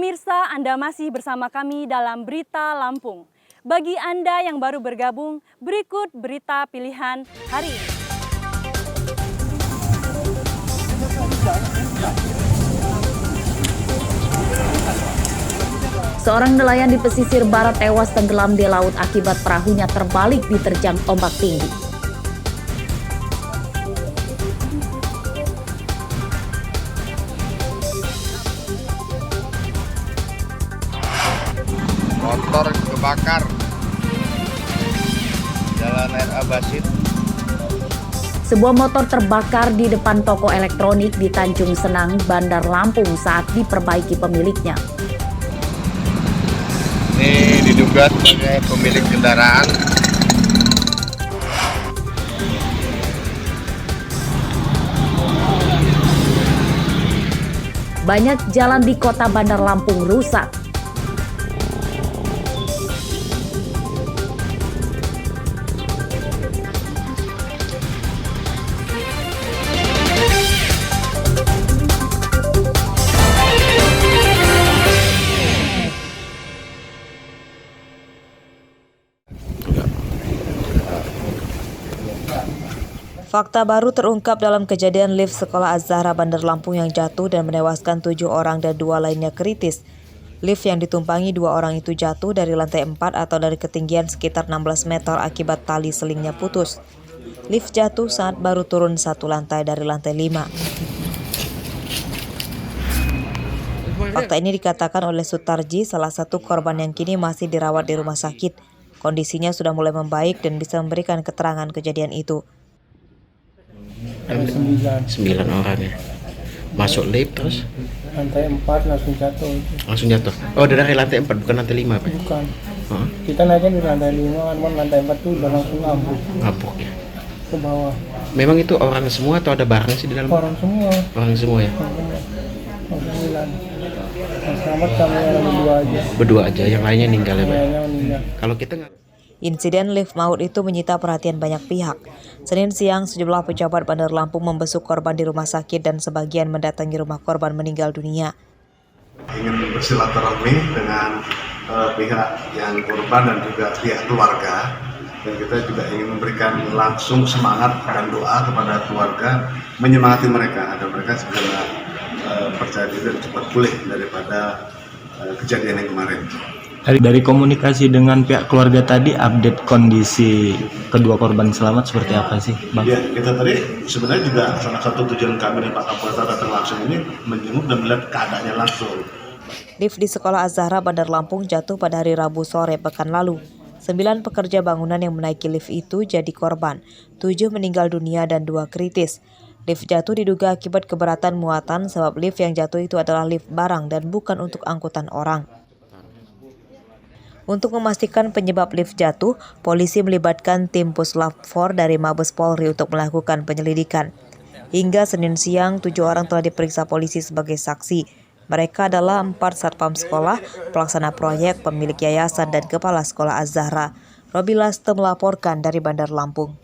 Pemirsa, Anda masih bersama kami dalam Berita Lampung. Bagi Anda yang baru bergabung, berikut berita pilihan hari ini. Seorang nelayan di pesisir barat tewas tenggelam di laut akibat perahunya terbalik diterjang ombak tinggi. Motor kebakar Jalan Air Abasit. Sebuah motor terbakar di depan toko elektronik di Tanjung Senang, Bandar Lampung saat diperbaiki pemiliknya. Ini diduga sebagai pemilik kendaraan. Banyak jalan di kota Bandar Lampung rusak. Fakta baru terungkap dalam kejadian lift sekolah Az-Zahra Bandar Lampung yang jatuh dan menewaskan 7 orang dan 2 lainnya kritis. Lift yang ditumpangi 2 orang itu jatuh dari lantai 4 atau dari ketinggian sekitar 16 meter akibat tali selingnya putus. Lift jatuh saat baru turun 1 lantai dari lantai 5. Fakta ini dikatakan oleh Sutarji, salah satu korban yang kini masih dirawat di rumah sakit. Kondisinya sudah mulai membaik dan bisa memberikan keterangan kejadian itu. 9 orang ya. Masuk lift terus? Lantai 4 langsung jatuh. Langsung jatuh? Oh, dari lantai 4 bukan lantai 5 Pak? Bukan. Kita naiknya di lantai 5 kan, lantai 4 tuh udah langsung ngabuk. Ngabuk ya? Ke bawah. Memang itu orang semua atau ada barang sih di dalam? Orang semua. Orang semua ya? Orang 9. Yang selamat kami ada berdua aja. Berdua aja, yang lainnya meninggal ya Pak? Yang lainnya meninggal. Kalau kita nggak... Insiden lift maut itu menyita perhatian banyak pihak. Senin siang, sejumlah pejabat Bandar Lampung membesuk korban di rumah sakit dan sebagian mendatangi rumah korban meninggal dunia. Ingin bersilaturahmi dengan pihak yang korban dan juga pihak keluarga. Dan kita juga ingin memberikan langsung semangat dan doa kepada keluarga, menyemangati mereka agar mereka segera percaya diri dan cepat pulih daripada kejadian yang kemarin. Dari komunikasi dengan pihak keluarga tadi, update kondisi kedua korban selamat seperti apa sih, Bang? Ya, kita tadi sebenarnya juga salah satu tujuan kami dan Pak Kapolres datang langsung ini menjenguk dan melihat keadaannya langsung. Lift di sekolah Az-Zahra Bandar Lampung jatuh pada hari Rabu sore pekan lalu. 9 pekerja bangunan yang menaiki lift itu jadi korban, 7 meninggal dunia dan 2 kritis. Lift jatuh diduga akibat keberatan muatan sebab lift yang jatuh itu adalah lift barang dan bukan untuk angkutan orang. Untuk memastikan penyebab lift jatuh, polisi melibatkan tim Puslap 4 dari Mabes Polri untuk melakukan penyelidikan. Hingga Senin siang, 7 orang telah diperiksa polisi sebagai saksi. Mereka adalah 4 satpam sekolah, pelaksana proyek, pemilik yayasan, dan kepala sekolah Az-Zahra. Robi Laste melaporkan dari Bandar Lampung.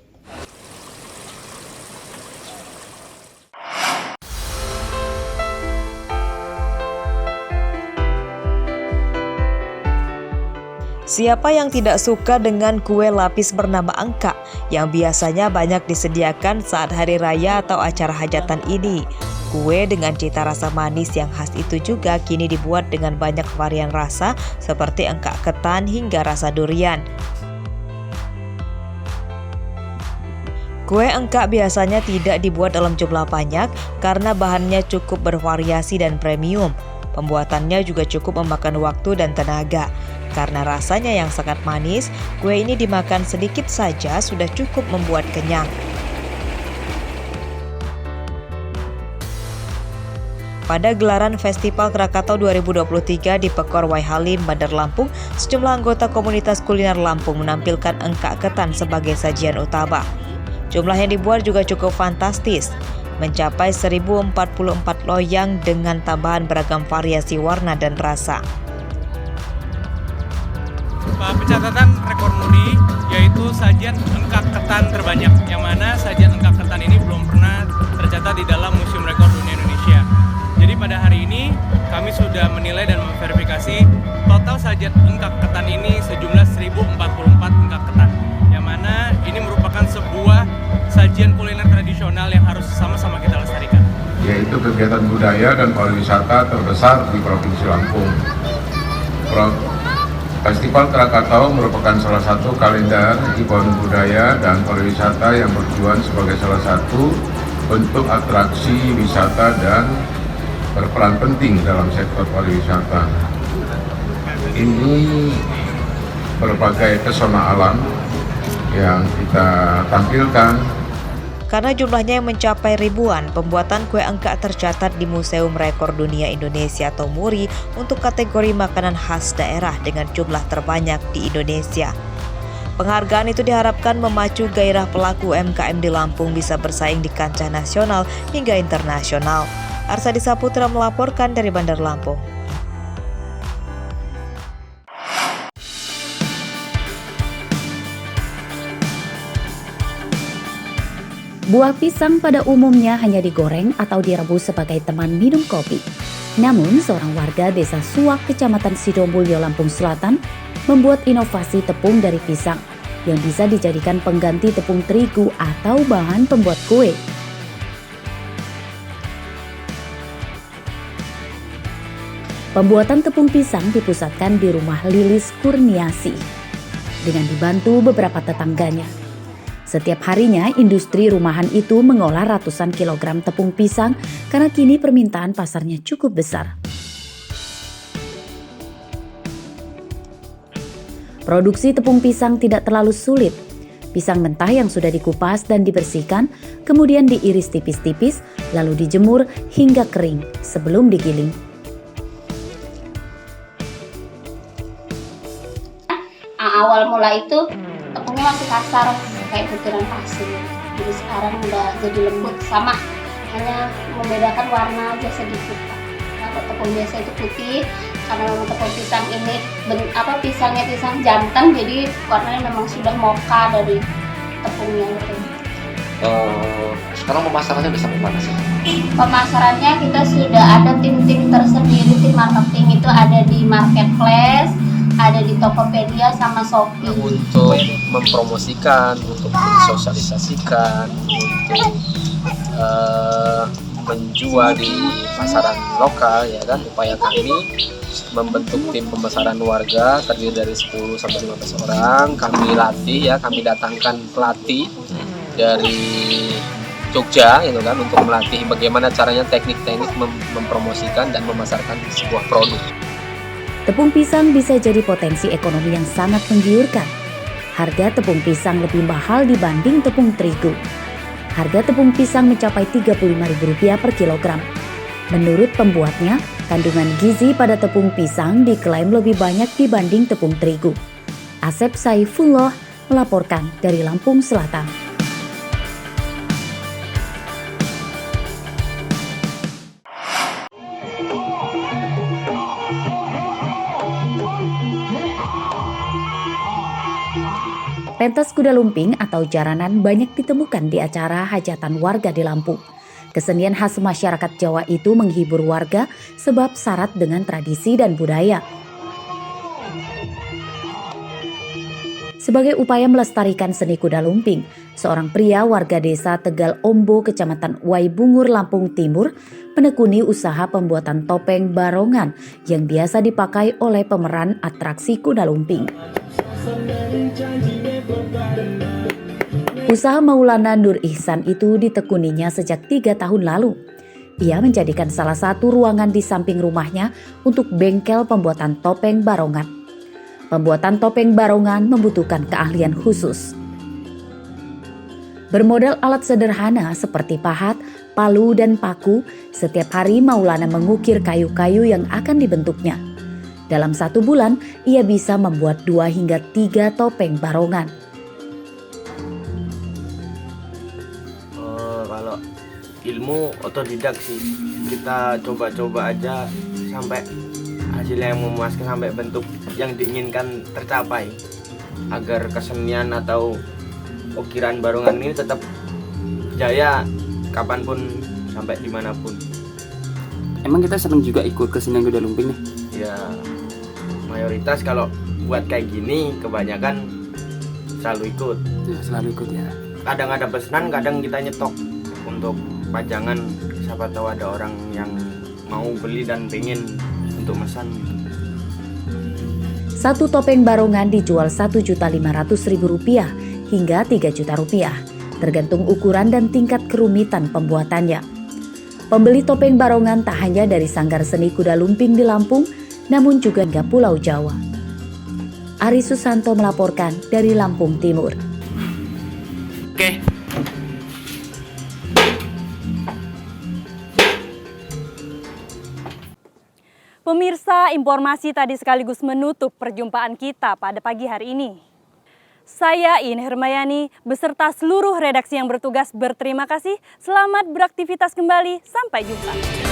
Siapa yang tidak suka dengan kue lapis bernama angka yang biasanya banyak disediakan saat hari raya atau acara hajatan ini? Kue dengan cita rasa manis yang khas itu juga kini dibuat dengan banyak varian rasa seperti engkak ketan hingga rasa durian. Kue engkak biasanya tidak dibuat dalam jumlah banyak karena bahannya cukup bervariasi dan premium. Pembuatannya juga cukup memakan waktu dan tenaga. Karena rasanya yang sangat manis, kue ini dimakan sedikit saja sudah cukup membuat kenyang. Pada gelaran Festival Krakatau 2023 di Pekor Waihalim, Bandar Lampung, sejumlah anggota komunitas kuliner Lampung menampilkan engkak ketan sebagai sajian utama. Jumlah yang dibuat juga cukup fantastis, mencapai 1044 loyang dengan tambahan beragam variasi warna dan rasa. Pencatatan rekor muri yaitu sajian engkak ketan terbanyak, yang mana sajian engkak ketan ini belum pernah tercatat di dalam Museum Rekor Dunia Indonesia. Jadi pada hari ini kami sudah menilai dan memverifikasi estimasi total sajian engkak ketan ini sejumlah 1044 engkak ketan, yang mana ini merupakan sebuah sajian kuliner tradisional yang harus sama-sama kita lestarikan. Yaitu kegiatan budaya dan pariwisata terbesar di Provinsi Lampung. Festival Krakatau merupakan salah satu kalender ikon budaya dan pariwisata yang bertujuan sebagai salah satu bentuk atraksi wisata dan berperan penting dalam sektor pariwisata. Ini berbagai pesona alam yang kita tampilkan. Karena jumlahnya yang mencapai ribuan, pembuatan kue engkak tercatat di Museum Rekor Dunia Indonesia atau MURI untuk kategori makanan khas daerah dengan jumlah terbanyak di Indonesia. Penghargaan itu diharapkan memacu gairah pelaku UMKM di Lampung bisa bersaing di kancah nasional hingga internasional. Arsadi Saputra melaporkan dari Bandar Lampung. Buah pisang pada umumnya hanya digoreng atau direbus sebagai teman minum kopi. Namun, seorang warga desa Suak, Kecamatan Sidomulyo, Lampung Selatan, membuat inovasi tepung dari pisang yang bisa dijadikan pengganti tepung terigu atau bahan pembuat kue. Pembuatan tepung pisang dipusatkan di rumah Lilis Kurniasi dengan dibantu beberapa tetangganya. Setiap harinya, industri rumahan itu mengolah ratusan kilogram tepung pisang karena kini permintaan pasarnya cukup besar. Produksi tepung pisang tidak terlalu sulit. Pisang mentah yang sudah dikupas dan dibersihkan, kemudian diiris tipis-tipis, lalu dijemur hingga kering sebelum digiling. Awal mula itu tepungnya masih kasar, kayak butiran pasir. Jadi sekarang udah jadi lembut, sama hanya membedakan warna aja sedikit. Kalau tepung biasa itu putih, karena memang tepung pisang ini pisangnya pisang jantan, jadi warnanya memang sudah mocha dari tepungnya gitu. Sekarang pemasarannya bisa kemana sih? Pemasarannya kita sudah ada tim-tim tersendiri, tim marketing itu ada di marketplace, ada di Tokopedia sama Shopee. Untuk mempromosikan, untuk mensosialisasikan, untuk menjual di pasaran lokal, ya kan, upaya kami membentuk tim pemasaran warga terdiri dari 10 sampai 15 orang. Kami latih, ya, kami datangkan pelatih dari Jogja, gitu kan, untuk melatih bagaimana caranya teknik-teknik mempromosikan dan memasarkan sebuah produk. Tepung pisang bisa jadi potensi ekonomi yang sangat menggiurkan. Harga tepung pisang lebih mahal dibanding tepung terigu. Harga tepung pisang mencapai Rp35.000 per kilogram. Menurut pembuatnya, kandungan gizi pada tepung pisang diklaim lebih banyak dibanding tepung terigu. Asep Saifullah melaporkan dari Lampung Selatan. Pentas kuda lumping atau jaranan banyak ditemukan di acara hajatan warga di Lampung. Kesenian khas masyarakat Jawa itu menghibur warga sebab syarat dengan tradisi dan budaya. Sebagai upaya melestarikan seni kuda lumping, seorang pria warga desa Tegal Ombo, Kecamatan Waibungur, Lampung Timur, menekuni usaha pembuatan topeng barongan yang biasa dipakai oleh pemeran atraksi kuda lumping. Usaha Maulana Nur Ihsan itu ditekuninya sejak 3 tahun lalu. Ia menjadikan salah satu ruangan di samping rumahnya untuk bengkel pembuatan topeng barongan. Pembuatan topeng barongan membutuhkan keahlian khusus. Bermodal alat sederhana seperti pahat, palu, dan paku, setiap hari Maulana mengukir kayu-kayu yang akan dibentuknya. Dalam 1 bulan, ia bisa membuat 2 hingga 3 topeng barongan. Kalau ilmu otodidak sih, kita coba-coba aja sampai hasilnya yang memuaskan, sampai bentuk yang diinginkan tercapai, agar kesenian atau ukiran barongan ini tetap jaya kapanpun sampai dimanapun. Emang kita senang juga ikut kesenian kuda lumping nih? Ya, mayoritas kalau buat kayak gini kebanyakan selalu ikut. Selalu ikut ya. Kadang ada pesanan, kadang kita nyetok untuk pajangan. Siapa tahu ada orang yang mau beli dan pengen untuk mesan. Satu topeng barongan dijual Rp1.500.000 hingga Rp3 juta, tergantung ukuran dan tingkat kerumitan pembuatannya. Pembeli topeng barongan tak hanya dari Sanggar Seni Kuda Lumping di Lampung, namun juga hingga Pulau Jawa. Ari Susanto melaporkan dari Lampung Timur. Oke. Pemirsa, informasi tadi sekaligus menutup perjumpaan kita pada pagi hari ini. Saya Ine Hermayani beserta seluruh redaksi yang bertugas berterima kasih. Selamat beraktivitas kembali. Sampai jumpa.